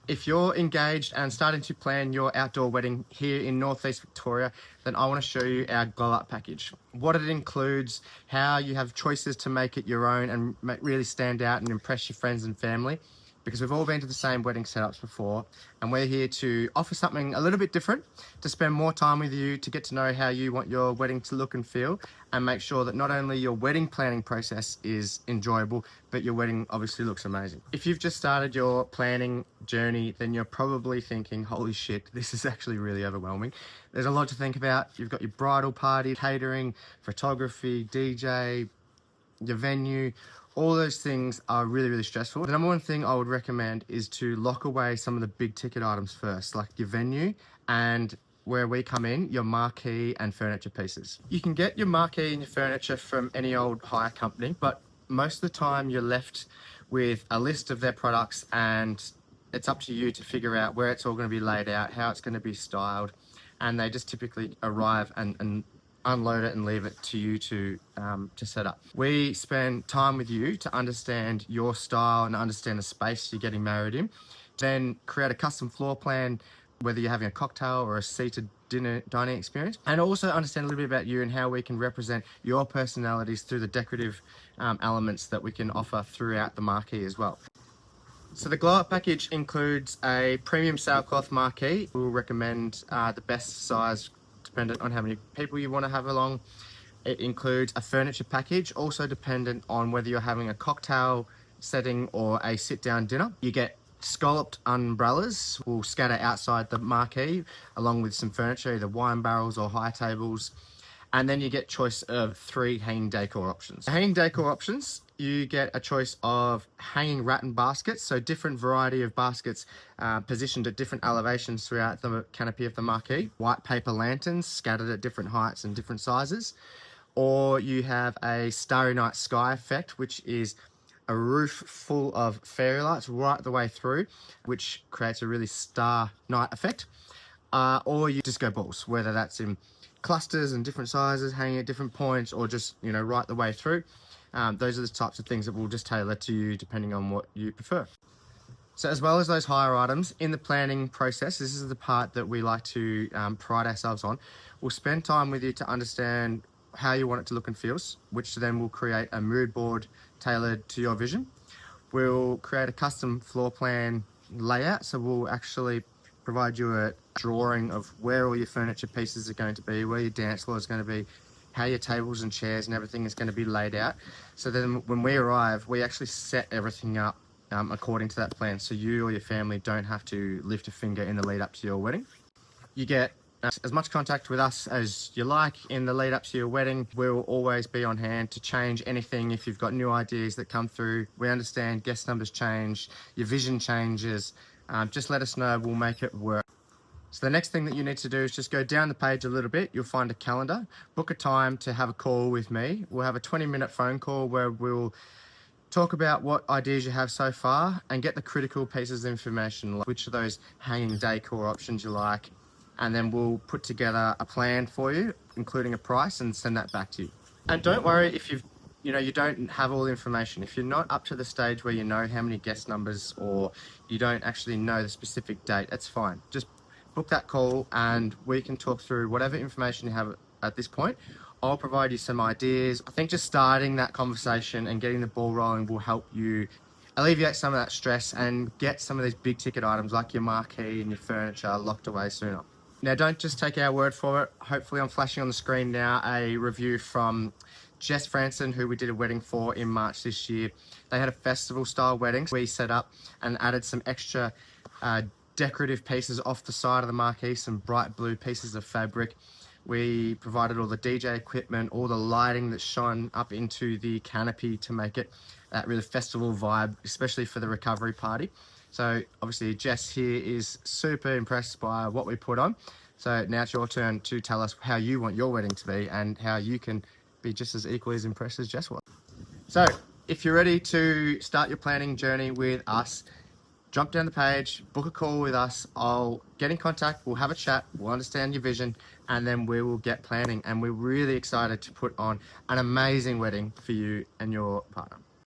If you're engaged and starting to plan your outdoor wedding here in Northeast Victoria, then I want to show you our Glow Up package. What it includes, how you have choices to make it your own and really stand out and impress your friends and family, because we've all been to the same wedding setups before, and we're here to offer something a little bit different, to spend more time with you, to get to know how you want your wedding to look and feel, and make sure that not only your wedding planning process is enjoyable, but your wedding obviously looks amazing. If you've just started your planning journey, then you're probably thinking, holy shit, this is actually really overwhelming. There's a lot to think about. You've got your bridal party, catering, photography, DJ, your venue. All those things are really, really stressful. The number one thing I would recommend is to lock away some of the big ticket items first, like your venue and, where we come in, your marquee and furniture pieces. You can get your marquee and your furniture from any old hire company, but most of the time you're left with a list of their products, and it's up to you to figure out where it's all going to be laid out, how it's going to be styled, and they just typically arrive and unload it and leave it to you to set up. We spend time with you to understand your style and understand the space you're getting married in, then create a custom floor plan, whether you're having a cocktail or a seated dining experience, and also understand a little bit about you and how we can represent your personalities through the decorative elements that we can offer throughout the marquee as well. So the Glow Up package includes a premium sailcloth marquee. We'll recommend the best size dependent on how many people you want to have along. It includes a furniture package, also dependent on whether you're having a cocktail setting or a sit-down dinner. You get scalloped umbrellas will scatter outside the marquee, along with some furniture, either wine barrels or high tables. And then you get choice of 3 hanging decor options. The hanging decor options, you get a choice of hanging rattan baskets, so different variety of baskets positioned at different elevations throughout the canopy of the marquee. White paper lanterns scattered at different heights and different sizes. Or you have a Starry Night Sky effect, which is a roof full of fairy lights right the way through, which creates a really star night effect. Or you disco balls, whether that's in clusters and different sizes, hanging at different points, or just, you know, right the way through. Those are the types of things that we'll just tailor to you depending on what you prefer. So as well as those higher items, in the planning process, this is the part that we like to pride ourselves on. We'll spend time with you to understand how you want it to look and feel, which then will create a mood board tailored to your vision. We'll create a custom floor plan layout, so we'll actually provide you a drawing of where all your furniture pieces are going to be, where your dance floor is going to be, how your tables and chairs and everything is going to be laid out. So then when we arrive, we actually set everything up according to that plan, so you or your family don't have to lift a finger in the lead up to your wedding. You get as much contact with us as you like in the lead up to your wedding. We'll always be on hand to change anything if you've got new ideas that come through. We understand guest numbers change, your vision changes. Just let us know, we'll make it work. So the next thing that you need to do is just go down the page a little bit. You'll find a calendar, book a time to have a call with me. We'll have a 20-minute phone call where we'll talk about what ideas you have so far and get the critical pieces of information, like which of those hanging decor options you like, and then we'll put together a plan for you, including a price, and send that back to you. And don't worry if you don't have all the information. If you're not up to the stage where you know how many guest numbers, or you don't actually know the specific date, that's fine. Just book that call and we can talk through whatever information you have at this point. I'll provide you some ideas. I think just starting that conversation and getting the ball rolling will help you alleviate some of that stress and get some of these big ticket items like your marquee and your furniture locked away sooner. Now, don't just take our word for it. Hopefully I'm flashing on the screen now a review from Jess Franson, who we did a wedding for in March this year. They had a festival style wedding. We set up and added some extra decorative pieces off the side of the marquee, some bright blue pieces of fabric. We provided all the DJ equipment, all the lighting that shone up into the canopy to make it that really festival vibe, especially for the recovery party. So obviously Jess here is super impressed by what we put on. So now it's your turn to tell us how you want your wedding to be and how you can be just as equally as impressed as Jess was. So if you're ready to start your planning journey with us, jump down the page, book a call with us. I'll get in contact, we'll have a chat, we'll understand your vision, and then we will get planning. And we're really excited to put on an amazing wedding for you and your partner.